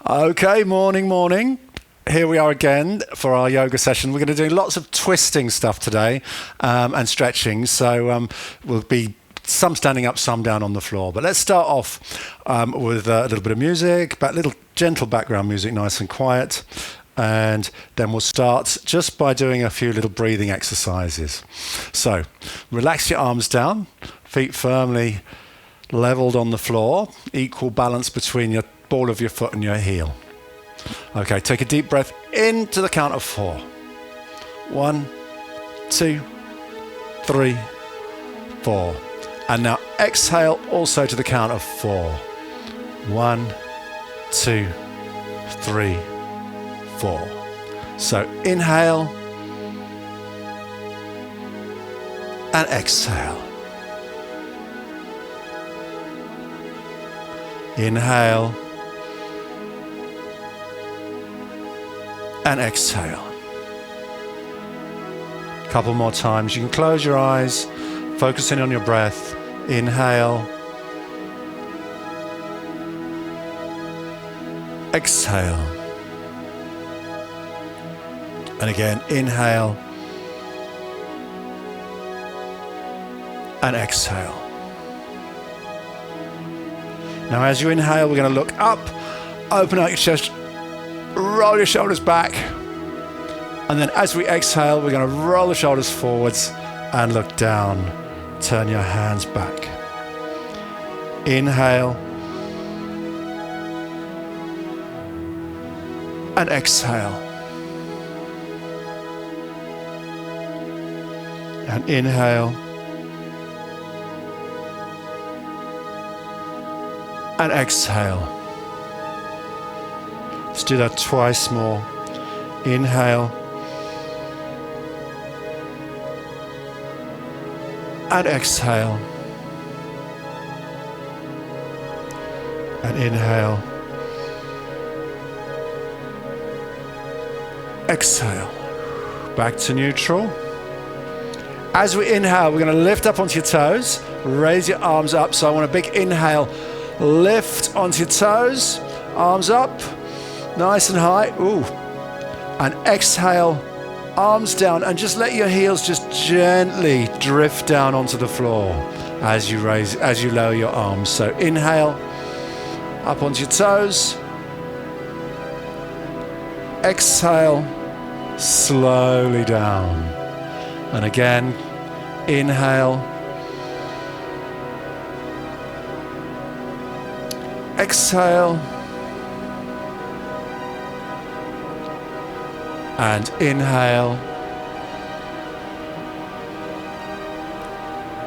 Okay, morning. Here we are again for our yoga session. We're going to do lots of twisting stuff today and stretching. So we'll be some standing up, some down on the floor. But let's start off with a little bit of music, little gentle background music, nice and quiet. And then we'll start just by doing a few little breathing exercises. So relax your arms down, feet firmly leveled on the floor, equal balance between your ball of your foot and your heel. Okay, take a deep breath into the count of 4. 1, 2, 3, 4. And now exhale also to the count of 4. 1, 2, 3, 4. So inhale and exhale. Inhale and exhale. Couple more times. You can close your eyes, focusing on your breath. Inhale. Exhale. And again, inhale and exhale. Now as you inhale, we're going to look up, open out your chest, roll your shoulders back. And then as we exhale, we're going to roll the shoulders forwards and look down. Turn your hands back. Inhale. And exhale. And inhale. And exhale. Let's do that twice more. Inhale. And exhale. And inhale. Exhale. Back to neutral. As we inhale, we're going to lift up onto your toes. Raise your arms up. So I want a big inhale. Lift onto your toes. Arms up. Nice and high. Ooh. And exhale. Arms down, and just let your heels just gently drift down onto the floor as you lower your arms. So inhale, up onto your toes. Exhale, slowly down. And again, inhale. Exhale. And inhale.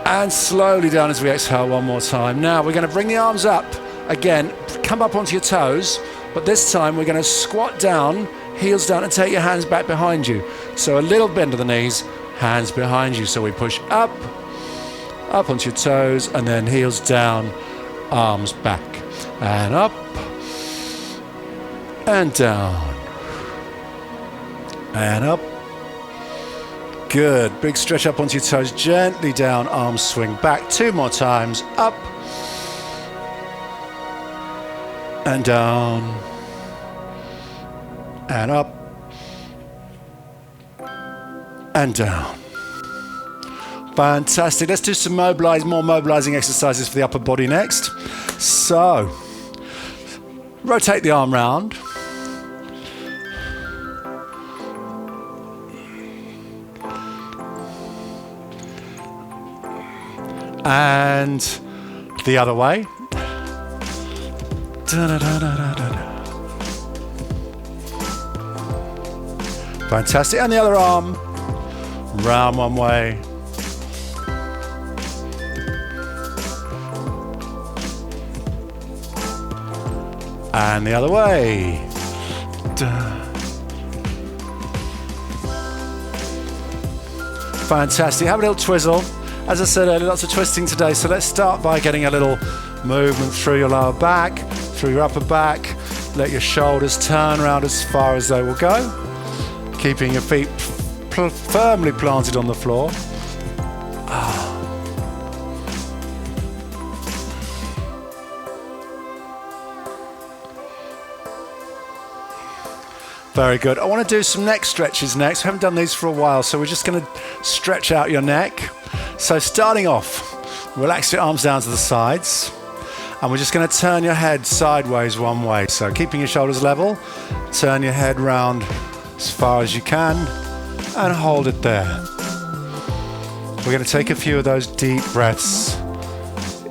And slowly down as we exhale one more time. Now we're going to bring the arms up. Again, come up onto your toes. But this time we're going to squat down, heels down, and take your hands back behind you. So a little bend of the knees, hands behind you. So we push up onto your toes, and then heels down, arms back. And up. And down. And up. Good. Big stretch up onto your toes. Gently down. Arms swing back. 2 more times. Up. And down. And up. And down. Fantastic. Let's do some more mobilizing exercises for the upper body next. So, rotate the arm round. And the other way. Fantastic. And the other arm. Round one way. And the other way. Fantastic. Have a little twizzle. As I said earlier, lots of twisting today, so let's start by getting a little movement through your lower back, through your upper back. Let your shoulders turn around as far as they will go, keeping your feet firmly planted on the floor. Very good. I want to do some neck stretches next. We haven't done these for a while, so we're just going to stretch out your neck. So starting off, relax your arms down to the sides, and we're just going to turn your head sideways one way. So keeping your shoulders level, turn your head round as far as you can, and hold it there. We're going to take a few of those deep breaths,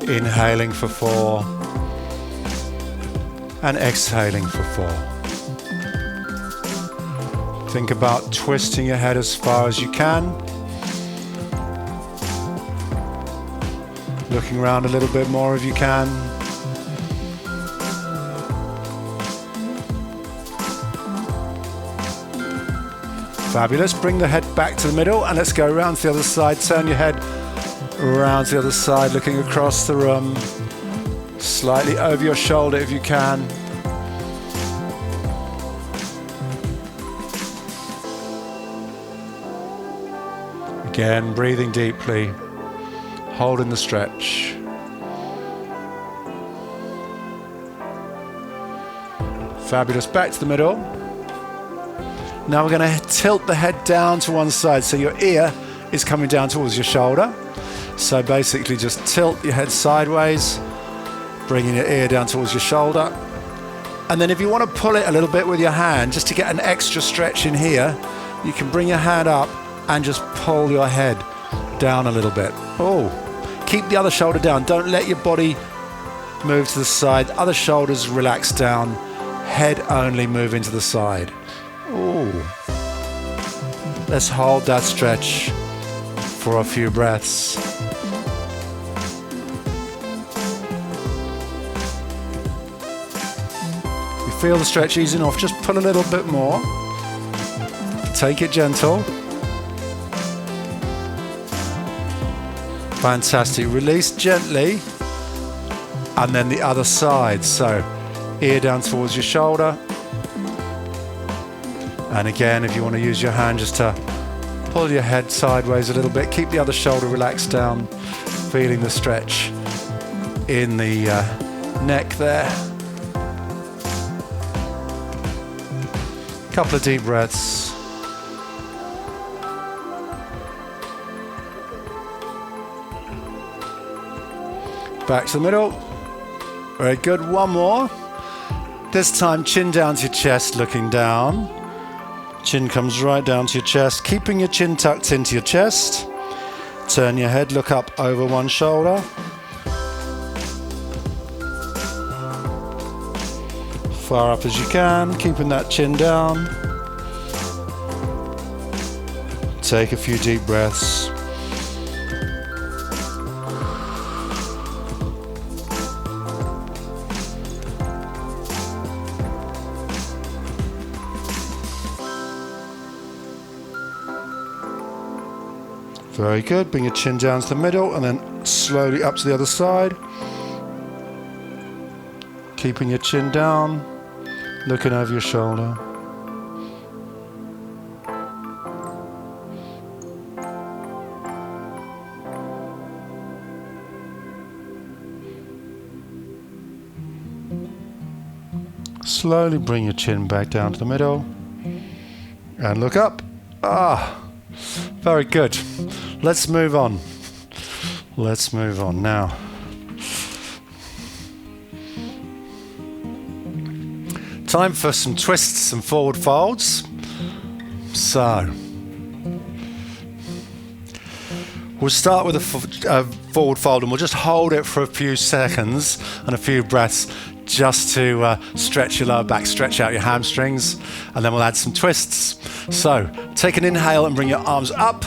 inhaling for 4, and exhaling for 4. Think about twisting your head as far as you can. Looking around a little bit more if you can. Fabulous. Bring the head back to the middle and let's go around to the other side. Turn your head around to the other side, looking across the room. Slightly over your shoulder if you can. Again, breathing deeply, holding the stretch. Fabulous, back to the middle. Now we're going to tilt the head down to one side so your ear is coming down towards your shoulder. So basically just tilt your head sideways, bringing your ear down towards your shoulder. And then if you want to pull it a little bit with your hand, just to get an extra stretch in here, you can bring your hand up and just pull your head down a little bit. Oh, keep the other shoulder down. Don't let your body move to the side. Other shoulders relax down. Head only moving to the side. Oh, let's hold that stretch for a few breaths. You feel the stretch easing off, just pull a little bit more. Take it gentle. Fantastic. Release gently, and then the other side. So ear down towards your shoulder. And again, if you want to use your hand just to pull your head sideways a little bit, keep the other shoulder relaxed down, feeling the stretch in the neck there. Couple of deep breaths. Back to the middle. Very good. One more. This time, chin down to your chest, looking down. Chin comes right down to your chest, keeping your chin tucked into your chest. Turn your head, look up over one shoulder. Far up as you can, keeping that chin down. Take a few deep breaths. Very good. Bring your chin down to the middle and then slowly up to the other side. Keeping your chin down, looking over your shoulder. Slowly bring your chin back down to the middle and look up. Very good. Let's move on. Let's move on now. Time for some twists and forward folds. So, we'll start with a forward fold and we'll just hold it for a few seconds and a few breaths just to stretch your lower back, stretch out your hamstrings, and then we'll add some twists. So, take an inhale and bring your arms up.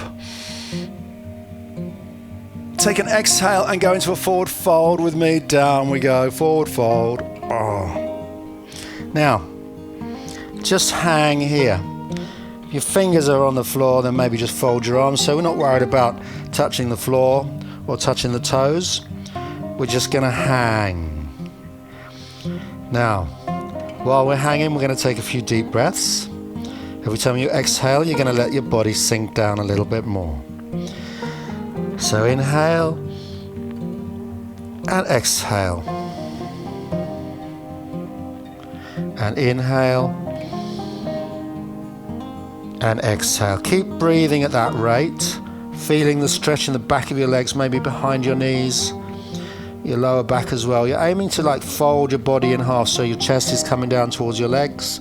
Take an exhale and go into a forward fold with me. Down we go, forward fold. Now, just hang here. If your fingers are on the floor, then maybe just fold your arms. So we're not worried about touching the floor or touching the toes. We're just gonna hang. Now, while we're hanging, we're gonna take a few deep breaths. Every time you exhale, you're gonna let your body sink down a little bit more. So inhale and exhale. And inhale And exhale. Keep breathing at that rate, feeling the stretch in the back of your legs, maybe behind your knees, your lower back as well. You're aiming to like fold your body in half so your chest is coming down towards your legs.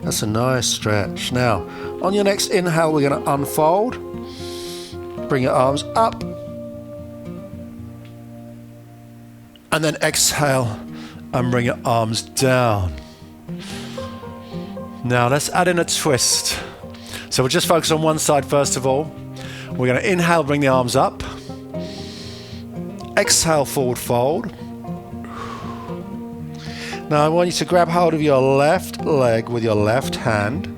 That's a nice stretch. Now, on your next inhale, we're going to unfold. Bring your arms up. And then exhale and bring your arms down. Now, let's add in a twist. So we'll just focus on one side first of all. We're going to inhale, bring the arms up. Exhale, forward fold. Now I want you to grab hold of your left leg with your left hand,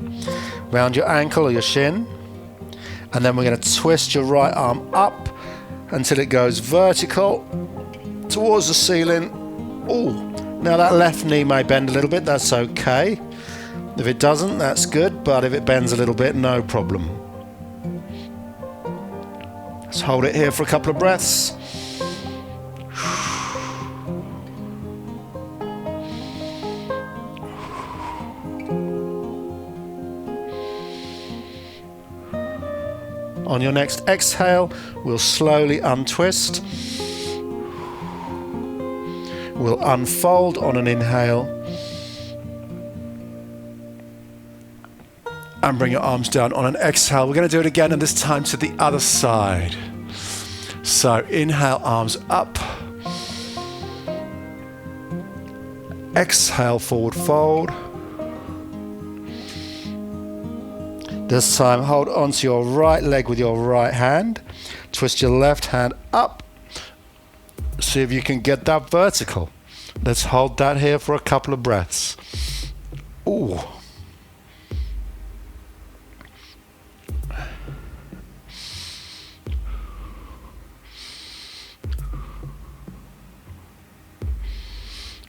round your ankle or your shin, and then we're going to twist your right arm up until it goes vertical towards the ceiling. Ooh. Now that left knee may bend a little bit, that's okay. If it doesn't, that's good, but if it bends a little bit, no problem. Let's hold it here for a couple of breaths. On your next exhale, we'll slowly untwist. We'll unfold on an inhale. And bring your arms down on an exhale. We're going to do it again, and this time to the other side. So inhale, arms up. Exhale, forward fold. This time, hold onto your right leg with your right hand. Twist your left hand up. See if you can get that vertical. Let's hold that here for a couple of breaths. Ooh.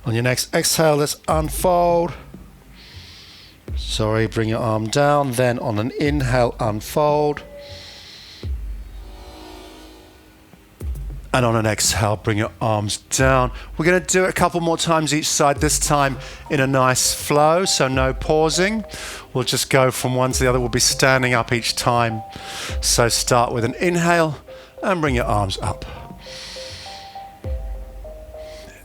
On your next exhale, let's unfold. Sorry, bring your arm down. Then on an inhale, unfold. And on an exhale, bring your arms down. We're going to do it a couple more times each side, this time in a nice flow, so no pausing. We'll just go from one to the other. We'll be standing up each time. So start with an inhale and bring your arms up.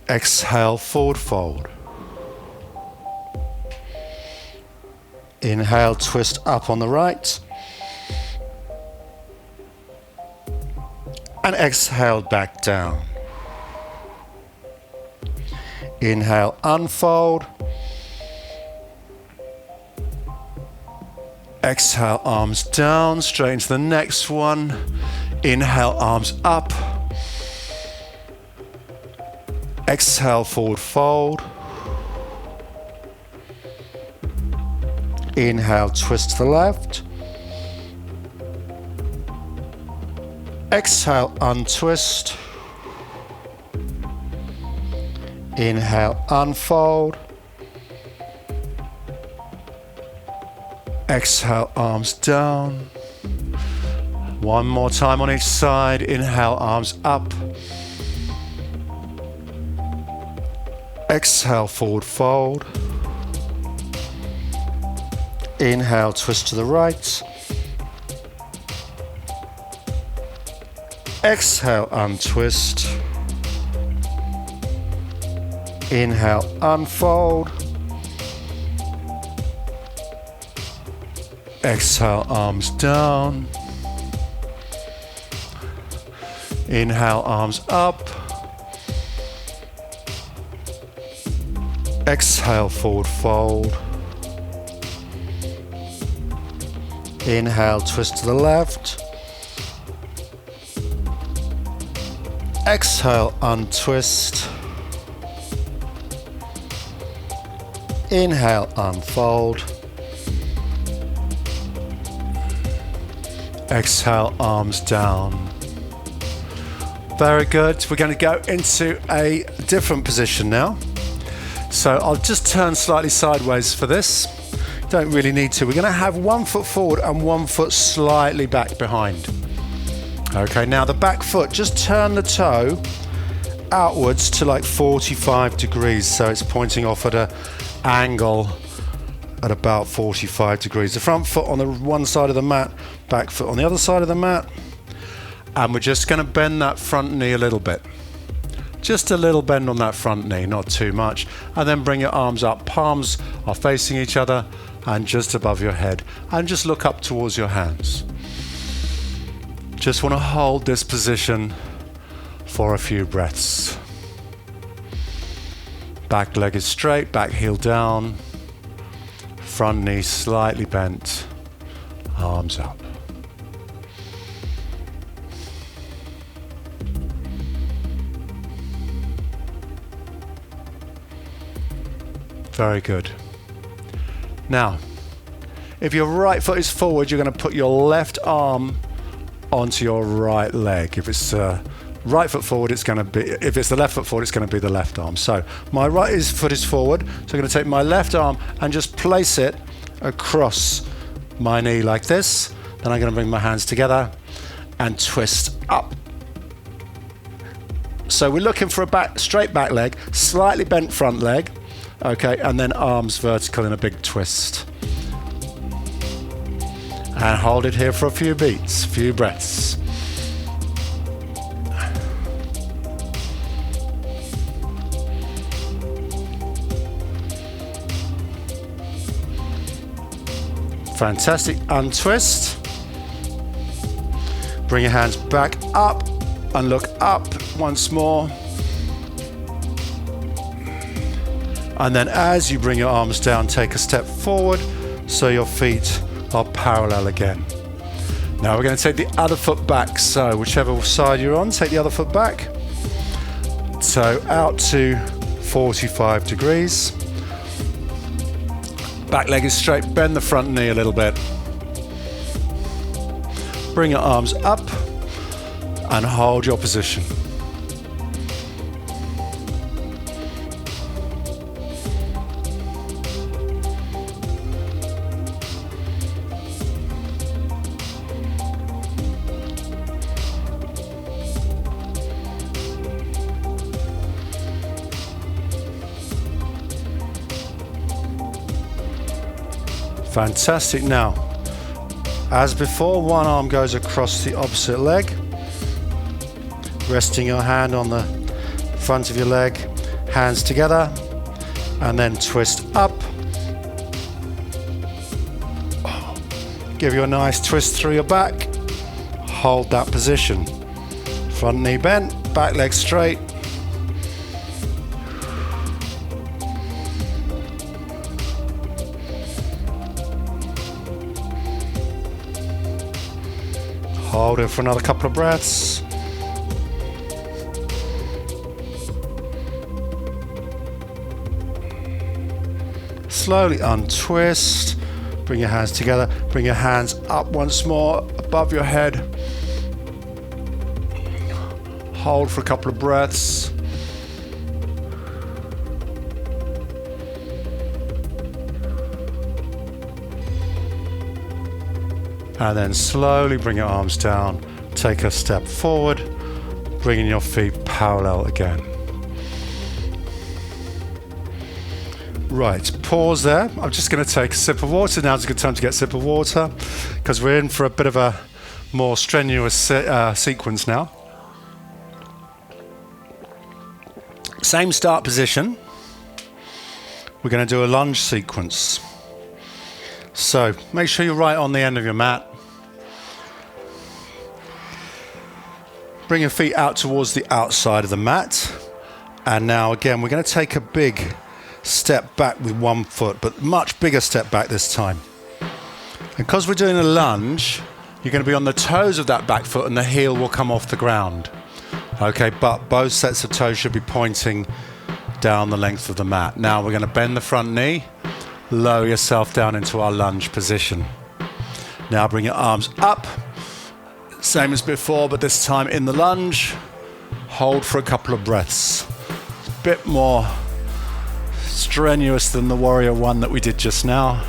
Exhale, forward fold. Inhale, twist up on the right. And exhale, back down. Inhale, unfold. Exhale, arms down, straight into the next one. Inhale, arms up. Exhale, forward fold. Inhale, twist to the left. Exhale, untwist. Inhale, unfold. Exhale, arms down. One more time on each side. Inhale, arms up. Exhale, forward fold. Inhale, twist to the right. Exhale, untwist. Inhale, unfold. Exhale, arms down. Inhale, arms up. Exhale, forward fold. Inhale, twist to the left. Exhale, untwist. Inhale, unfold. Exhale, arms down. Very good. We're going to go into a different position now. So I'll just turn slightly sideways for this. Don't really need to. We're going to have 1 foot forward and 1 foot slightly back behind. Okay, now the back foot, just turn the toe outwards to like 45 degrees, so it's pointing off at an angle at about 45 degrees. The front foot on the one side of the mat, back foot on the other side of the mat, and we're just going to bend that front knee a little bit. Just a little bend on that front knee, not too much, and then bring your arms up. Palms are facing each other and just above your head, and just look up towards your hands. Just want to hold this position for a few breaths. Back leg is straight, back heel down, front knee slightly bent, arms up. Very good. Now, if your right foot is forward, you're going to put your left arm onto your right leg. If it's right foot forward, it's going to be, if it's the left foot forward, it's going to be the left arm. So my foot is forward, so I'm going to take my left arm and just place it across my knee like this. Then I'm going to bring my hands together and twist up. So we're looking for a straight back leg, slightly bent front leg, okay, and then arms vertical in a big twist. And hold it here for a few beats, few breaths. Fantastic. Untwist. Bring your hands back up and look up once more. And then as you bring your arms down, take a step forward so your feet are parallel again. Now we're going to take the other foot back, so whichever side you're on, take the other foot back. So out to 45 degrees. Back leg is straight, bend the front knee a little bit. Bring your arms up and hold your position. Fantastic. Now, as before, one arm goes across the opposite leg, resting your hand on the front of your leg, hands together, and then twist up. Give you a nice twist through your back. Hold that position. Front knee bent, back leg straight. Hold it for another couple of breaths. Slowly untwist. Bring your hands together. Bring your hands up once more above your head. Hold for a couple of breaths. And then slowly bring your arms down, take a step forward, bringing your feet parallel again. Right, pause there. I'm just going to take a sip of water. Now's a good time to get a sip of water because we're in for a bit of a more strenuous sequence now. Same start position. We're going to do a lunge sequence. So make sure you're right on the end of your mat. Bring your feet out towards the outside of the mat. And now again, we're going to take a big step back with one foot, but much bigger step back this time. And because we're doing a lunge, you're going to be on the toes of that back foot and the heel will come off the ground. Okay, but both sets of toes should be pointing down the length of the mat. Now we're going to bend the front knee, lower yourself down into our lunge position. Now bring your arms up. Same as before, but this time in the lunge. Hold for a couple of breaths. Bit more strenuous than the warrior one that we did just now.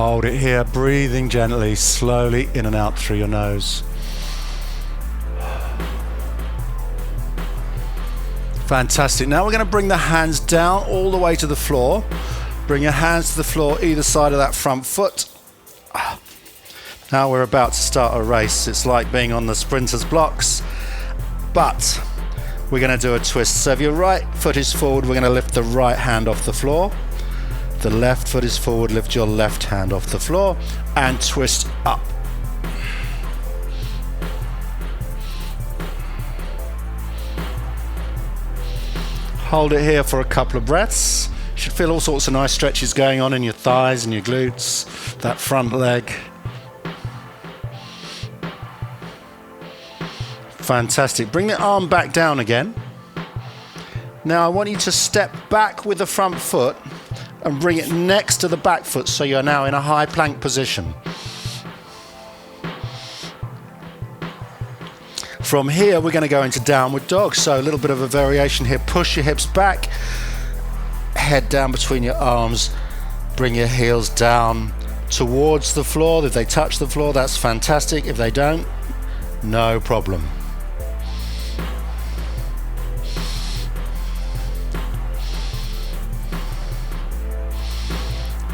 Hold it here, breathing gently, slowly in and out through your nose. Fantastic. Now we're going to bring the hands down all the way to the floor. Bring your hands to the floor either side of that front foot. Now we're about to start a race. It's like being on the sprinter's blocks, but we're going to do a twist. So if your right foot is forward, we're going to lift the right hand off the floor. The left foot is forward, lift your left hand off the floor and twist up. Hold it here for a couple of breaths. You should feel all sorts of nice stretches going on in your thighs and your glutes, that front leg. Fantastic. Bring the arm back down again. Now I want you to step back with the front foot and bring it next to the back foot, so you're now in a high plank position. From here, we're going to go into downward dog. So a little bit of a variation here. Push your hips back, head down between your arms, bring your heels down towards the floor. If they touch the floor, that's fantastic. If they don't, no problem.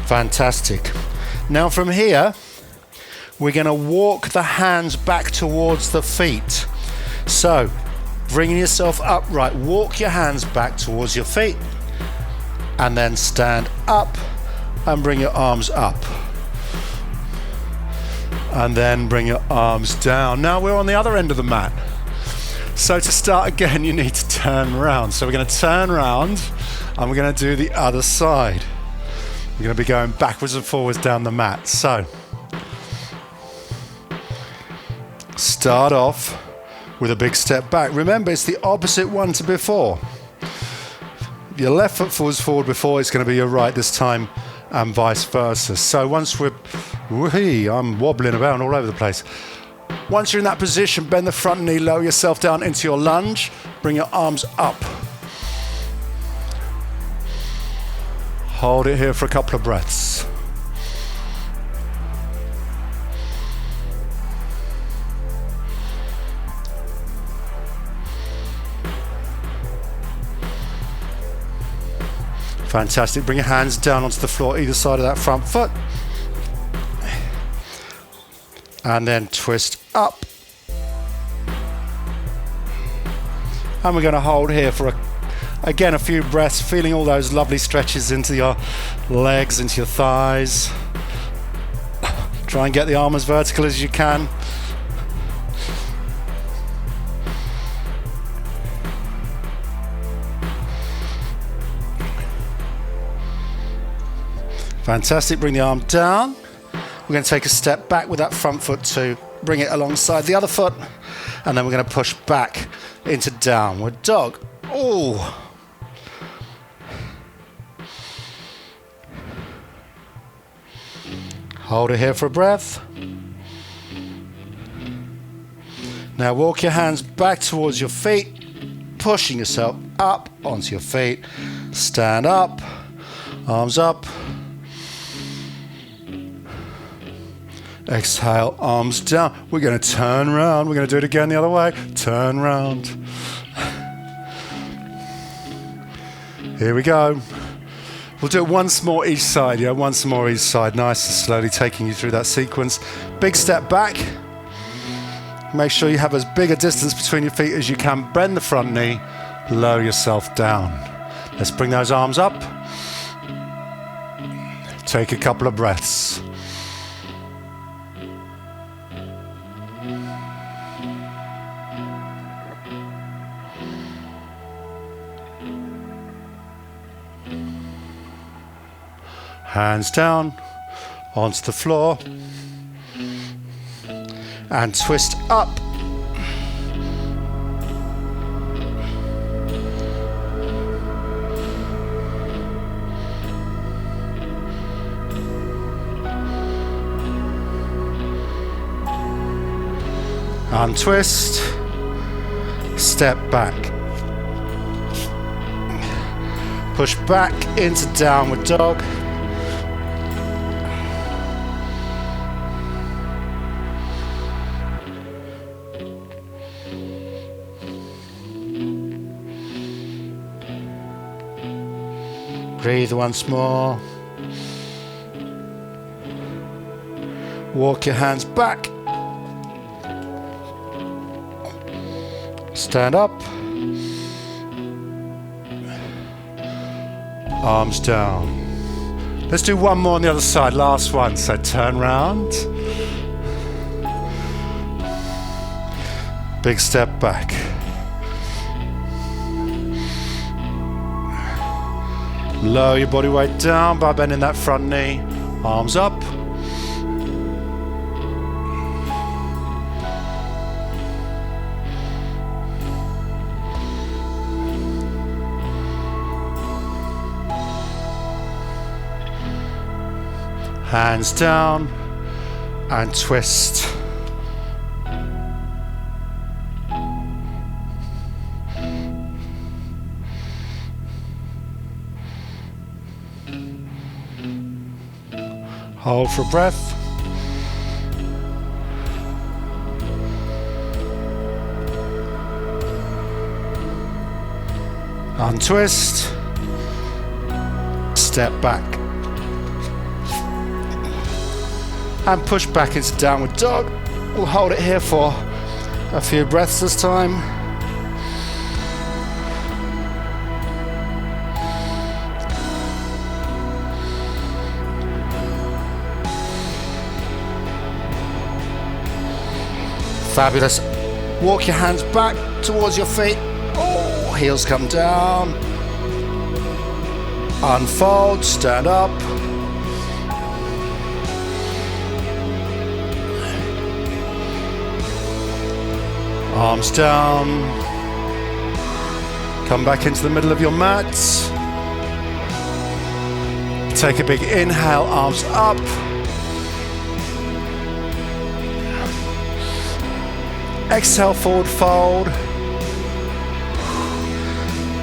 Fantastic. Now from here, we're going to walk the hands back towards the feet. So, bringing yourself upright, walk your hands back towards your feet, and then stand up and bring your arms up. And then bring your arms down. Now we're on the other end of the mat. So to start again, you need to turn around. So we're going to turn around and we're going to do the other side. We're going to be going backwards and forwards down the mat. So, start off with a big step back. Remember, it's the opposite one to before. If your left foot falls forward before, it's going to be your right this time, and vice versa. So once I'm wobbling around all over the place. Once you're in that position, bend the front knee, lower yourself down into your lunge, bring your arms up. Hold it here for a couple of breaths. Fantastic. Bring your hands down onto the floor, either side of that front foot. And then twist up. And we're going to hold here for again a few breaths, feeling all those lovely stretches into your legs, into your thighs. Try and get the arm as vertical as you can. Fantastic. Bring the arm down. We're going to take a step back with that front foot to bring it alongside the other foot. And then we're going to push back into downward dog. Oh. Hold it here for a breath. Now walk your hands back towards your feet, pushing yourself up onto your feet. Stand up, arms up. Exhale, arms down. We're going to turn around. We're going to do it again the other way. Turn around. Here we go. We'll do it once more each side, yeah? Once more each side. Nice and slowly taking you through that sequence. Big step back. Make sure you have as big a distance between your feet as you can. Bend the front knee. Lower yourself down. Let's bring those arms up. Take a couple of breaths. Hands down onto the floor and twist up. Untwist, step back. Push back into downward dog. Breathe once more. Walk your hands back. Stand up. Arms down. Let's do one more on the other side. Last one. So turn round. Big step back. Lower your body weight down by bending that front knee. Arms up. Hands down and twist. Hold for breath. Untwist. Step back. And push back into downward dog. We'll hold it here for a few breaths this time. Fabulous. Walk your hands back towards your feet. Oh, heels come down. Unfold, stand up. Arms down. Come back into the middle of your mat. Take a big inhale, arms up. Exhale, forward fold.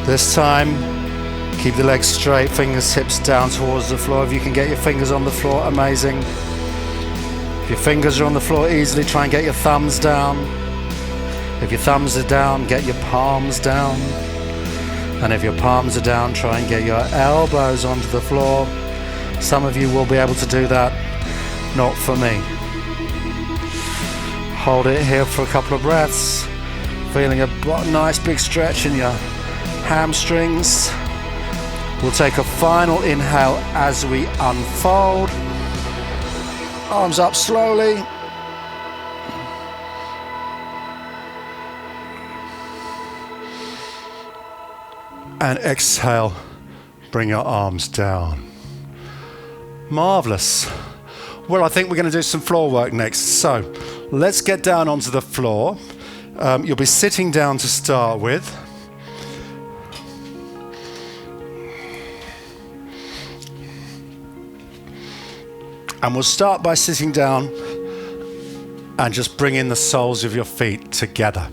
This time, keep the legs straight, fingers, hips down towards the floor. If you can get your fingers on the floor, amazing. If your fingers are on the floor easily, try and get your thumbs down. If your thumbs are down, get your palms down. And if your palms are down, try and get your elbows onto the floor. Some of you will be able to do that, not for me. Hold it here for a couple of breaths. Feeling a nice big stretch in your hamstrings. We'll take a final inhale as we unfold. Arms up slowly. And exhale, bring your arms down. Marvelous. Well, I think we're going to do some floor work next. So let's get down onto the floor. You'll be sitting down to start with. And we'll start by sitting down and just bringing the soles of your feet together.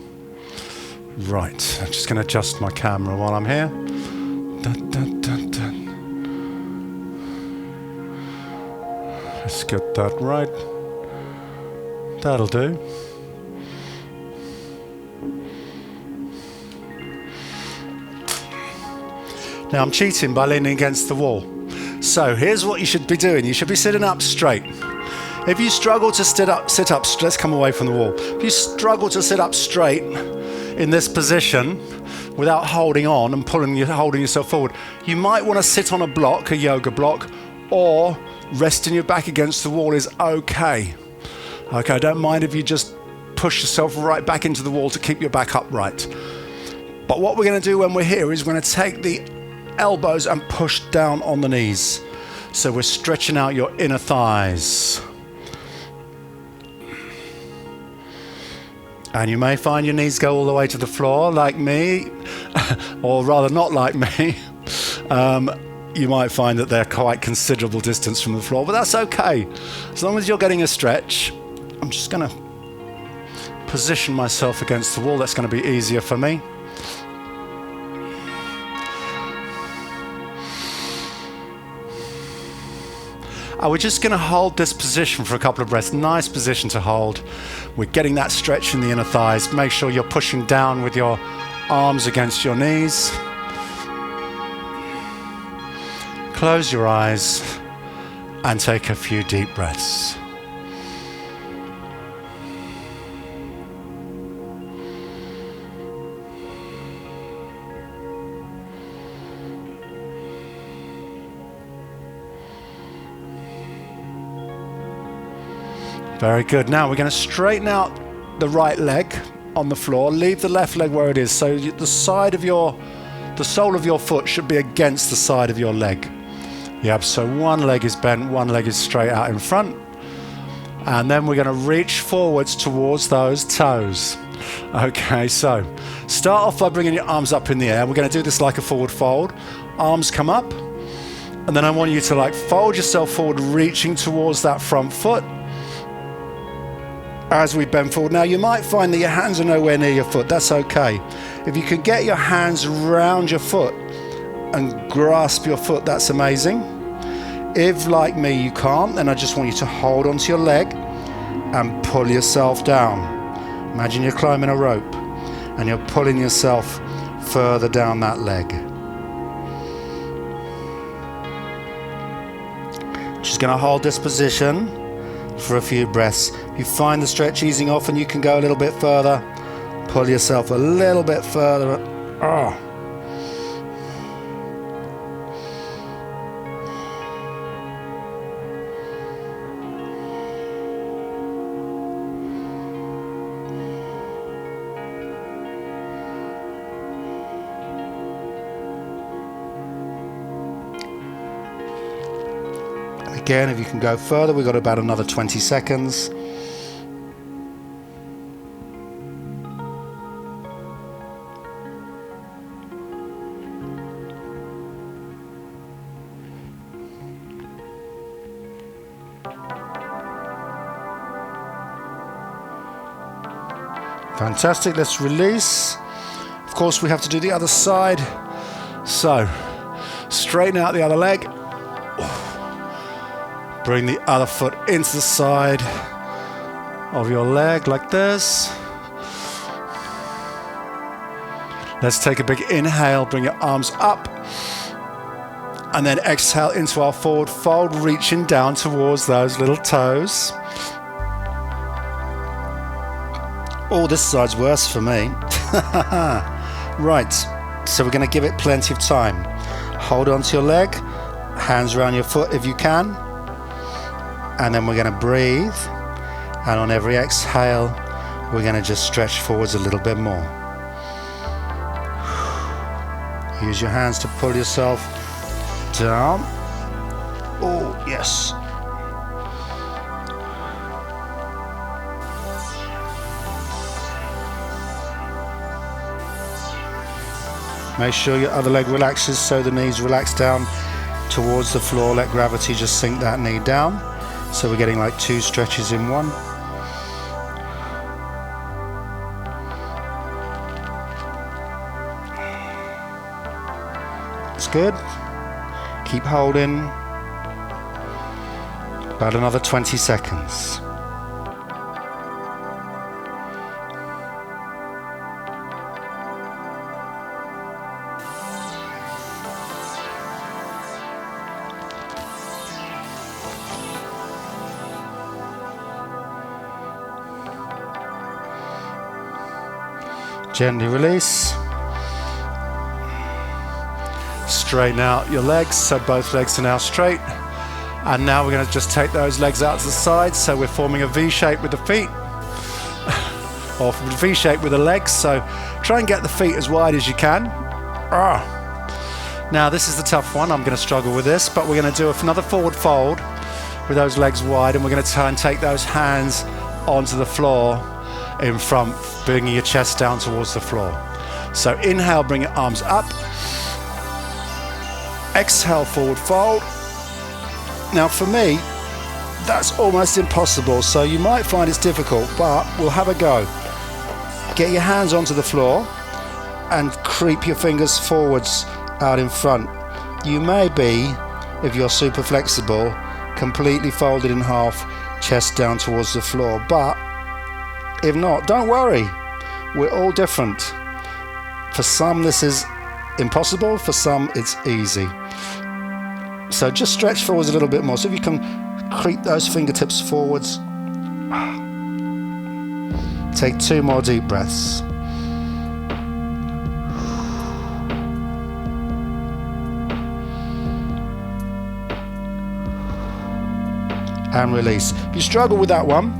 Right, I'm just going to adjust my camera while I'm here. Dun, dun, dun, dun. Let's get that right. That'll do. Now I'm cheating by leaning against the wall. So here's what you should be doing. You should be sitting up straight. If you struggle to sit up, let's come away from the wall. If you struggle to sit up straight in this position without holding on and holding yourself forward, you might want to sit on a block, a yoga block, or resting your back against the wall is okay. Okay, I don't mind if you just push yourself right back into the wall to keep your back upright. But what we're going to do when we're here is we're going to take the elbows and push down on the knees. So we're stretching out your inner thighs. And you may find your knees go all the way to the floor like me, or rather not like me. You might find that they're quite considerable distance from the floor, but that's okay. As long as you're getting a stretch, I'm just going to position myself against the wall. That's going to be easier for me. We're just going to hold this position for a couple of breaths. Nice position to hold. We're getting that stretch in the inner thighs. Make sure you're pushing down with your arms against your knees. close your eyes and take a few deep breaths. Very good. Now we're going to straighten out the right leg on the floor. Leave the left leg where it is. So the sole of your foot should be against the side of your leg. Yep, so one leg is bent, one leg is straight out in front. And then we're going to reach forwards towards those toes. Okay, so start off by bringing your arms up in the air. We're going to do this like a forward fold. Arms come up. And then I want you to fold yourself forward, reaching towards that front foot. As we bend forward. Now you might find that your hands are nowhere near your foot. That's okay. If you can get your hands around your foot and grasp your foot, that's amazing. If, like me, you can't, then I just want you to hold onto your leg and pull yourself down. Imagine you're climbing a rope and you're pulling yourself further down that leg. Just going to hold this position for a few breaths. If you find the stretch easing off and you can go a little bit further, pull yourself a little bit further. Oh. Again, if you can go further, we've got about another 20 seconds. Fantastic, let's release. Of course, we have to do the other side. So, straighten out the other leg. Bring the other foot into the side of your leg like this. Let's take a big inhale, bring your arms up. And then exhale into our forward fold, reaching down towards those little toes. Oh, this side's worse for me. Right, so we're going to give it plenty of time. Hold onto your leg, hands around your foot if you can. And then we're going to breathe, and on every exhale we're going to just stretch forwards a little bit more. Use your hands to pull yourself down. Oh yes. Make sure your other leg relaxes, so the knees relax down towards the floor. Let gravity just sink that knee down. So we're getting like 2 stretches in one. That's good. Keep holding. About another 20 seconds. Gently release. Straighten out your legs, so both legs are now straight. And now we're going to just take those legs out to the side, so we're forming a V shape with the feet. Or V shape with the legs, so try and get the feet as wide as you can. Now this is the tough one, I'm going to struggle with this, but we're going to do another forward fold with those legs wide, and we're going to try and take those hands onto the floor in front, bringing your chest down towards the floor. So inhale, bring your arms up. Exhale, forward fold. Now for me, that's almost impossible, so you might find it's difficult, but we'll have a go. Get your hands onto the floor and creep your fingers forwards out in front. You may be, if you're super flexible, completely folded in half, chest down towards the floor, but if not, don't worry. We're all different. For some this is impossible, for some it's easy. So just stretch forwards a little bit more. So if you can creep those fingertips forwards. Take 2 more deep breaths. And release. If you struggle with that one,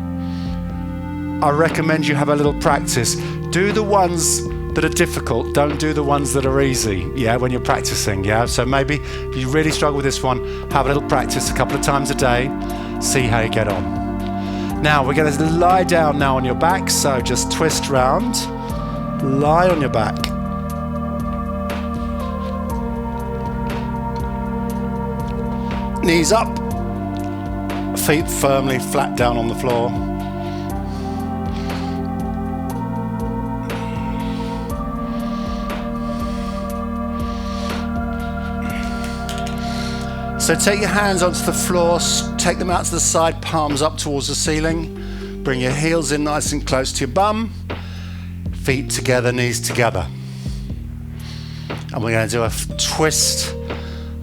I recommend you have a little practice. Do the ones that are difficult, don't do the ones that are easy, yeah, when you're practicing, yeah? So maybe if you really struggle with this one, have a little practice a couple of times a day, see how you get on. Now, we're gonna lie down now on your back, so just twist round, lie on your back. Knees up, feet firmly flat down on the floor. So take your hands onto the floor, take them out to the side, palms up towards the ceiling. Bring your heels in nice and close to your bum. Feet together, knees together. And we're going to do a twist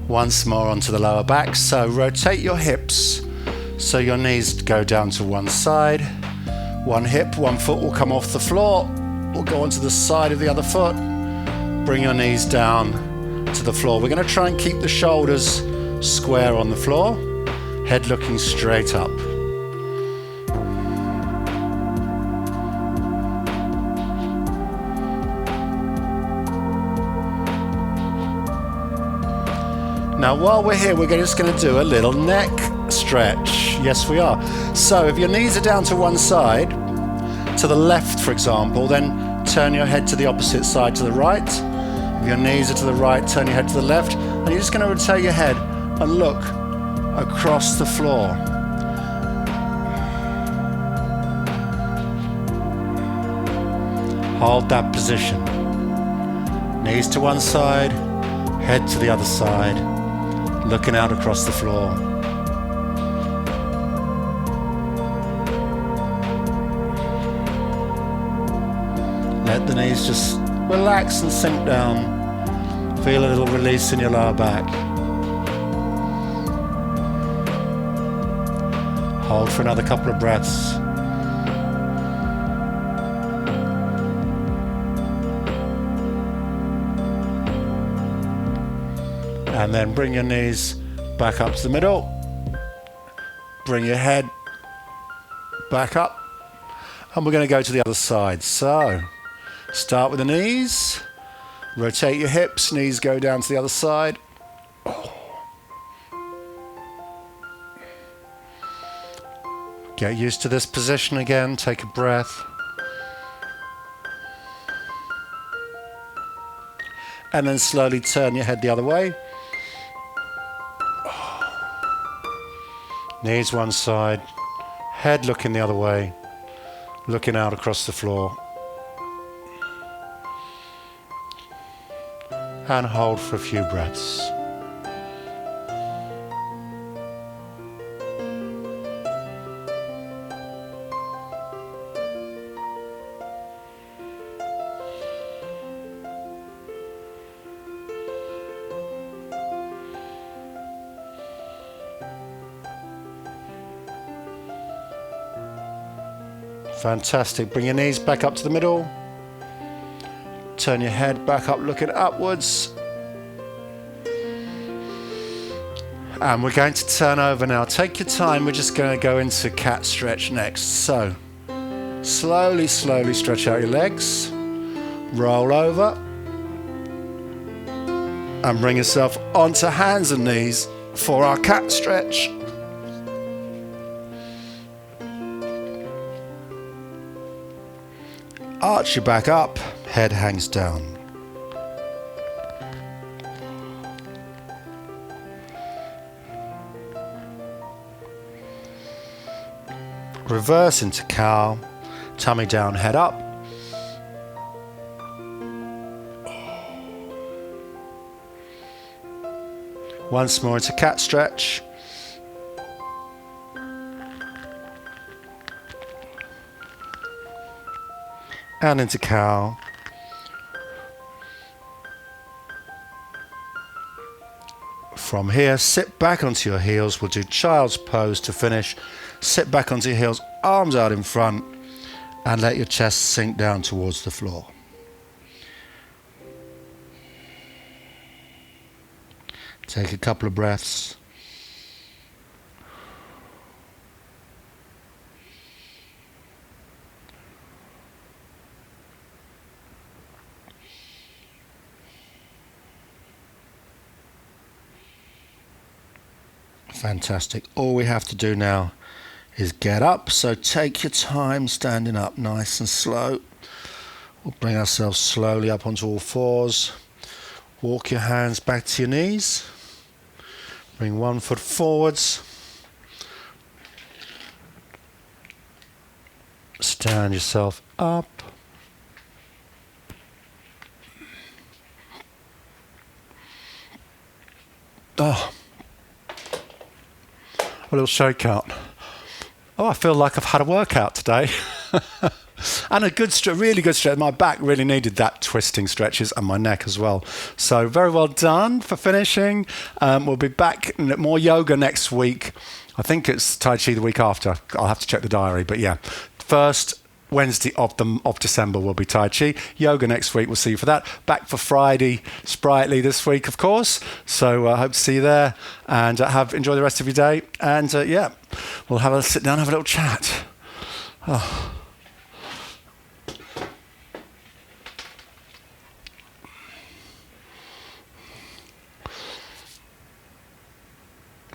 once more onto the lower back. So rotate your hips so your knees go down to one side. One hip, one foot will come off the floor. We'll go onto the side of the other foot. Bring your knees down to the floor. We're going to try and keep the shoulders square on the floor, head looking straight up. Now while we're here, we're just going to do a little neck stretch. Yes, we are. So if your knees are down to one side, to the left for example, then turn your head to the opposite side, to the right. If your knees are to the right, turn your head to the left, and you're just going to rotate your head and look across the floor. Hold that position. Knees to one side, head to the other side, looking out across the floor. Let the knees just relax and sink down. Feel a little release in your lower back. Hold for another couple of breaths. And then bring your knees back up to the middle. Bring your head back up. And we're going to go to the other side. So, start with the knees. Rotate your hips. Knees go down to the other side. Get used to this position again. Take a breath. And then slowly turn your head the other way. Knees one side. Head looking the other way. Looking out across the floor. And hold for a few breaths. Fantastic. Bring your knees back up to the middle. Turn your head back up, looking upwards. And we're going to turn over now. Take your time. We're just going to go into cat stretch next. So, slowly stretch out your legs. Roll over. And bring yourself onto hands and knees for our cat stretch. Arch your back up, head hangs down. Reverse into cow, tummy down, head up. Once more into cat stretch. And into cow. From here, sit back onto your heels. We'll do child's pose to finish. Sit back onto your heels, arms out in front, and let your chest sink down towards the floor. Take a couple of breaths. Fantastic. All we have to do now is get up. So take your time standing up nice and slow. We'll bring ourselves slowly up onto all fours. Walk your hands back to your knees. Bring one foot forwards. Stand yourself up. Oh, a little shake out. Oh, I feel like I've had a workout today. And a good, really good stretch. My back really needed that twisting stretches, and my neck as well. So very well done for finishing. We'll be back more yoga next week. I think it's Tai Chi the week after. I'll have to check the diary, but yeah. First Wednesday of December will be Tai Chi. Yoga next week. We'll see you for that. Back for Friday, Spritely this week, of course. So I hope to see you there, and enjoy the rest of your day. And yeah, we'll have a sit down, have a little chat. Oh.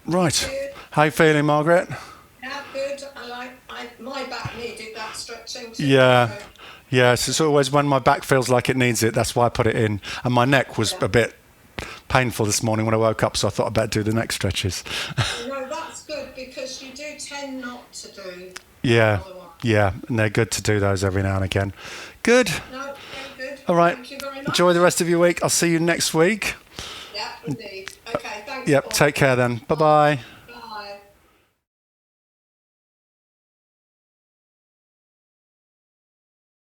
Right. How you feeling, Margaret? Yeah, good. My back needed that stretching. Yeah. Yes, it's always when my back feels like it needs it, that's why I put it in. And my neck was a bit painful this morning when I woke up, so I thought I'd better do the neck stretches. No, that's good because you do tend not to do. Yeah, and they're good to do those every now and again. Good. No, very good. All right. Thank you very much. Enjoy the rest of your week. I'll see you next week. Yeah, indeed. Okay, thanks. Yep, Paul. take care then. Bye-bye.